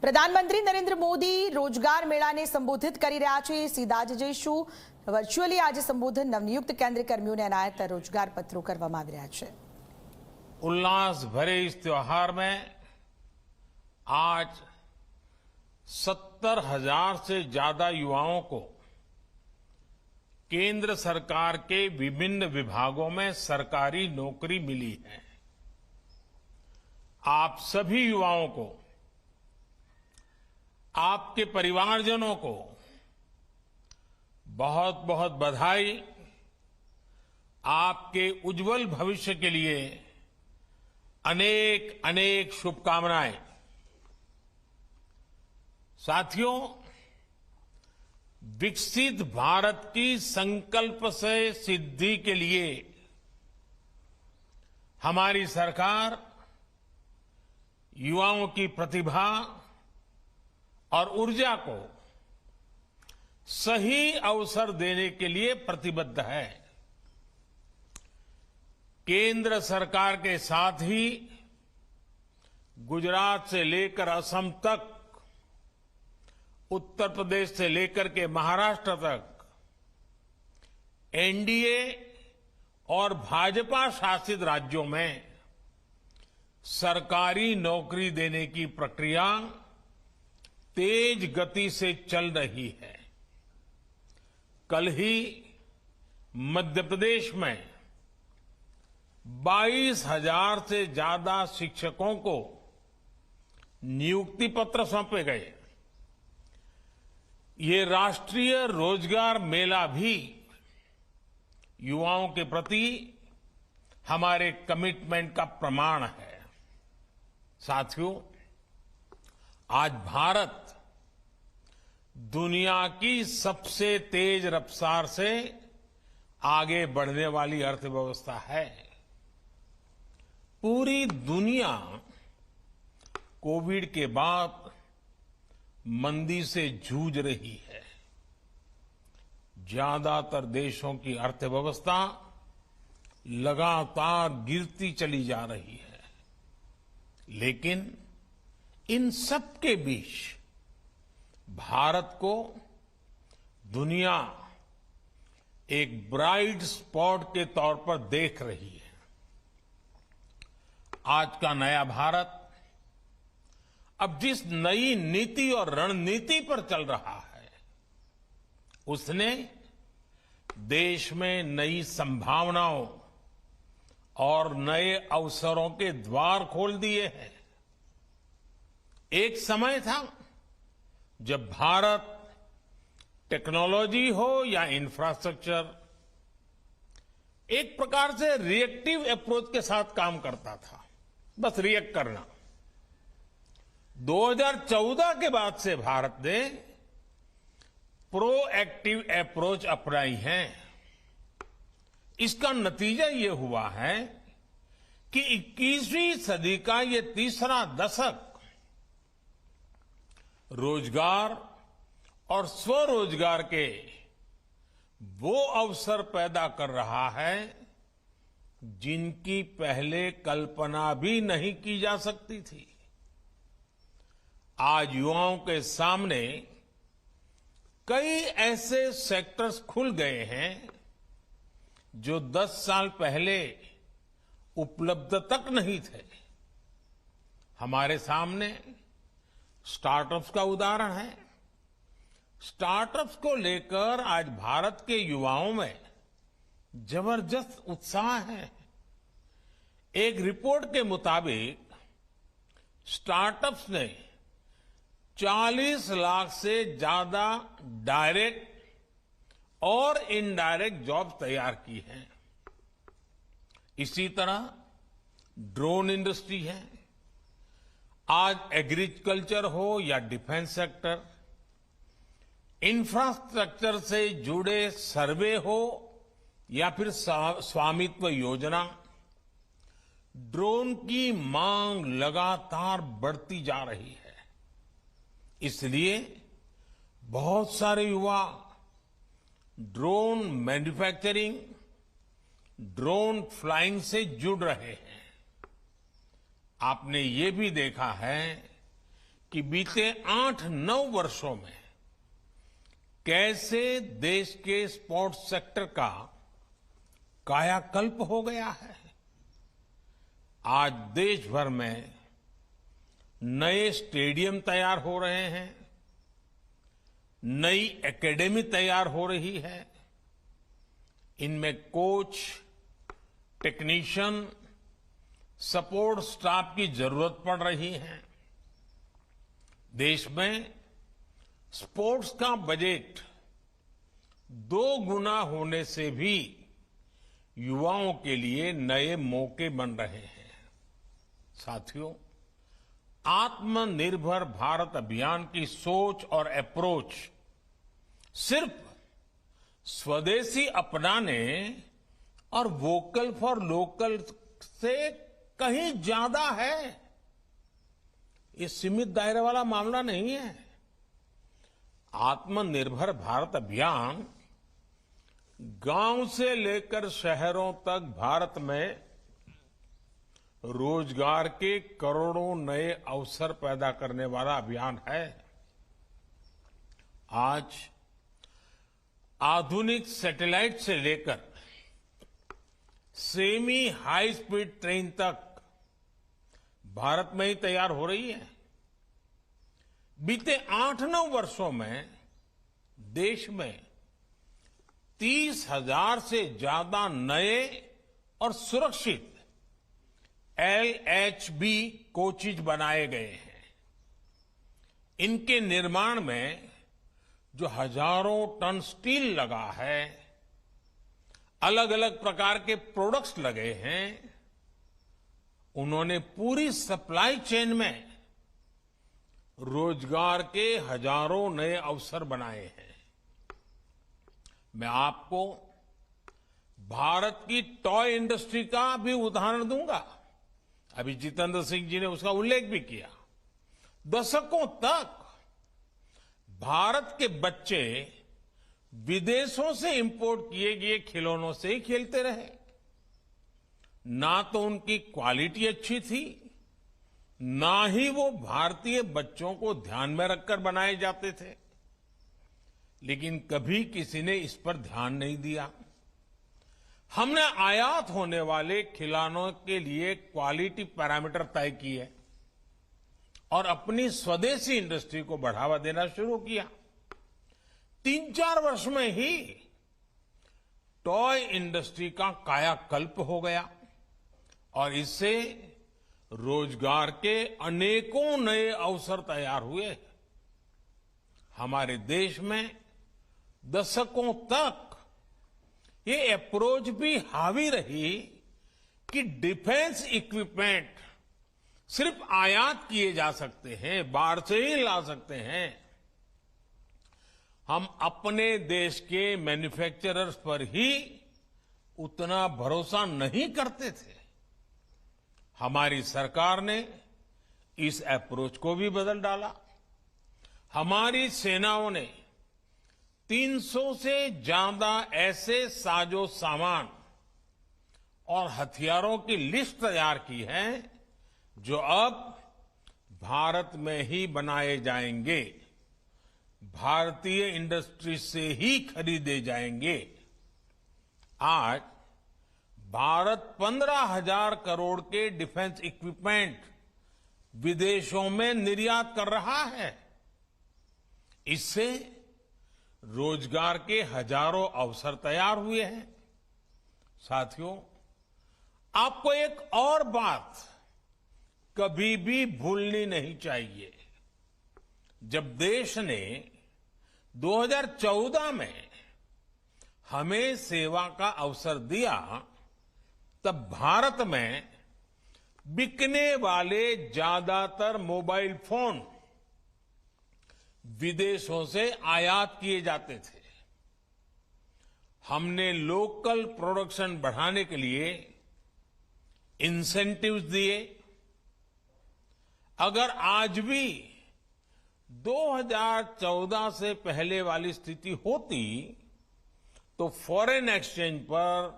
પ્રધાનમંત્રી નરેન્દ્ર મોદી રોજગાર મેળાને સંબોધિત કરી રહ્યા છે। સીધા જ જઈશું વર્ચ્યુઅલી આજે સંબોધન નવનિયુક્ત કેન્દ્રીય કર્મીઓને અનાયત રોજગાર પત્રો કરવામાં આવી રહ્યા છે। उल्लास भरे इस त्योहार में आज 70,000 से ज्यादा युवाओं को केंद्र सरकार के विभिन्न विभागों में सरकारी नौकरी मिली है। आप सभी युवाओं को, आपके परिवारजनों को बहुत बहुत बधाई। आपके उज्जवल भविष्य के लिए अनेक अनेक शुभकामनाएं। साथियों, विकसित भारत की संकल्प से सिद्धि के लिए हमारी सरकार युवाओं की प्रतिभा और ऊर्जा को सही अवसर देने के लिए प्रतिबद्ध है। केंद्र सरकार के साथ ही गुजरात से लेकर असम तक, उत्तर प्रदेश से लेकर के महाराष्ट्र तक एनडीए और भाजपा शासित राज्यों में सरकारी नौकरी देने की प्रक्रिया तेज गति से चल रही है। कल ही मध्य प्रदेश में 22,000 से ज्यादा शिक्षकों को नियुक्ति पत्र सौंपे गए। ये राष्ट्रीय रोजगार मेला भी युवाओं के प्रति हमारे कमिटमेंट का प्रमाण है। साथियों, आज भारत दुनिया की सबसे तेज रफ्तार से आगे बढ़ने वाली अर्थव्यवस्था है। पूरी दुनिया कोविड के बाद मंदी से जूझ रही है। ज्यादातर देशों की अर्थव्यवस्था लगातार गिरती चली जा रही है, लेकिन इन सब के बीच भारत को दुनिया एक ब्राइट स्पॉट के तौर पर देख रही है। आज का नया भारत अब जिस नई नीति और रणनीति पर चल रहा है, उसने देश में नई संभावनाओं और नए अवसरों के द्वार खोल दिए हैं। एक समय था जब भारत टेक्नोलॉजी हो या इंफ्रास्ट्रक्चर, एक प्रकार से रिएक्टिव अप्रोच के साथ काम करता था, बस रिएक्ट करना। 2014 के बाद से भारत ने प्रोएक्टिव अप्रोच अपनाई है। इसका नतीजा ये हुआ है कि 21वीं सदी का ये तीसरा दशक रोजगार और स्वरोजगार के वो अवसर पैदा कर रहा है जिनकी पहले कल्पना भी नहीं की जा सकती थी। आज युवाओं के सामने कई ऐसे सेक्टर्स खुल गए हैं जो 10 साल पहले उपलब्ध तक नहीं थे। हमारे सामने स्टार्टअप्स का उदाहरण है। स्टार्टअप्स को लेकर आज भारत के युवाओं में जबरदस्त उत्साह है। एक रिपोर्ट के मुताबिक स्टार्टअप्स ने 40 लाख से ज्यादा डायरेक्ट और इनडायरेक्ट जॉब तैयार की हैं। इसी तरह ड्रोन इंडस्ट्री है। आज एग्रीकल्चर हो या डिफेंस सेक्टर, इंफ्रास्ट्रक्चर से जुड़े सर्वे हो या फिर स्वामित्व योजना, ड्रोन की मांग लगातार बढ़ती जा रही है। इसलिए बहुत सारे युवा ड्रोन मैन्युफैक्चरिंग, ड्रोन फ्लाइंग से जुड़ रहे हैं। आपने ये भी देखा है कि बीते 8-9 वर्षों में कैसे देश के स्पोर्ट्स सेक्टर का कायाकल्प हो गया है। आज देश भर में नए स्टेडियम तैयार हो रहे हैं, नई एकेडमी तैयार हो रही है। इनमें कोच, टेक्नीशियन, सपोर्ट स्टाफ की जरूरत पड़ रही है। देश में स्पोर्ट्स का बजट 2 गुना होने से भी युवाओं के लिए नए मौके बन रहे हैं। साथियों, आत्मनिर्भर भारत अभियान की सोच और अप्रोच सिर्फ स्वदेशी अपनाने और वोकल फॉर लोकल से कहीं ज्यादा है। ये सीमित दायरे वाला मामला नहीं है। आत्मनिर्भर भारत अभियान गांव से लेकर शहरों तक भारत में रोजगार के करोड़ों नए अवसर पैदा करने वाला अभियान है। आज आधुनिक सैटेलाइट से लेकर सेमी हाई स्पीड ट्रेन तक भारत में ही तैयार हो रही है। बीते 8-9 वर्षों में देश में 30,000 से ज्यादा नए और सुरक्षित LHB कोचेज बनाए गए हैं। इनके निर्माण में जो हजारों टन स्टील लगा है, अलग अलग प्रकार के प्रोडक्ट्स लगे हैं, उन्होंने पूरी सप्लाई चेन में रोजगार के हजारों नए अवसर बनाए हैं। मैं आपको भारत की टॉय इंडस्ट्री का भी उदाहरण दूंगा। अभी जितेंद्र सिंह जी ने उसका उल्लेख भी किया। दशकों तक भारत के बच्चे विदेशों से इंपोर्ट किए गए खिलौनों से ही खेलते रहे। ना तो उनकी क्वालिटी अच्छी थी, ना ही वो भारतीय बच्चों को ध्यान में रखकर बनाए जाते थे। लेकिन कभी किसी ने इस पर ध्यान नहीं दिया। हमने आयात होने वाले खिलौनों के लिए क्वालिटी पैरामीटर तय किए और अपनी स्वदेशी इंडस्ट्री को बढ़ावा देना शुरू किया। 3-4 वर्ष में ही टॉय इंडस्ट्री का कायाकल्प हो गया और इससे रोजगार के अनेकों नए अवसर तैयार हुए। हमारे देश में दशकों तक ये अप्रोच भी हावी रही कि डिफेंस इक्विपमेंट सिर्फ आयात किए जा सकते हैं, बाहर से ही ला सकते हैं। हम अपने देश के मैन्युफैक्चरर्स पर ही उतना भरोसा नहीं करते थे। हमारी सरकार ने इस अप्रोच को भी बदल डाला। हमारी सेनाओं ने 300 से ज्यादा ऐसे साजो सामान और हथियारों की लिस्ट तैयार की है जो अब भारत में ही बनाए जाएंगे, भारतीय इंडस्ट्री से ही खरीदे जाएंगे। आज भारत 15,000 करोड़ के डिफेंस इक्विपमेंट विदेशों में निर्यात कर रहा है। इससे रोजगार के हजारों अवसर तैयार हुए हैं। साथियों, आपको एक और बात कभी भी भूलनी नहीं चाहिए। जब देश ने 2014 में हमें सेवा का अवसर दिया, तब भारत में बिकने वाले ज्यादातर मोबाइल फोन विदेशों से आयात किए जाते थे। हमने लोकल प्रोडक्शन बढ़ाने के लिए इंसेंटिव्स दिए। अगर आज भी 2014 से पहले वाली स्थिति होती तो फॉरेन एक्सचेंज पर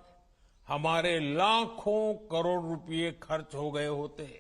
हमारे लाखों करोड़ रुपए खर्च हो गए होते।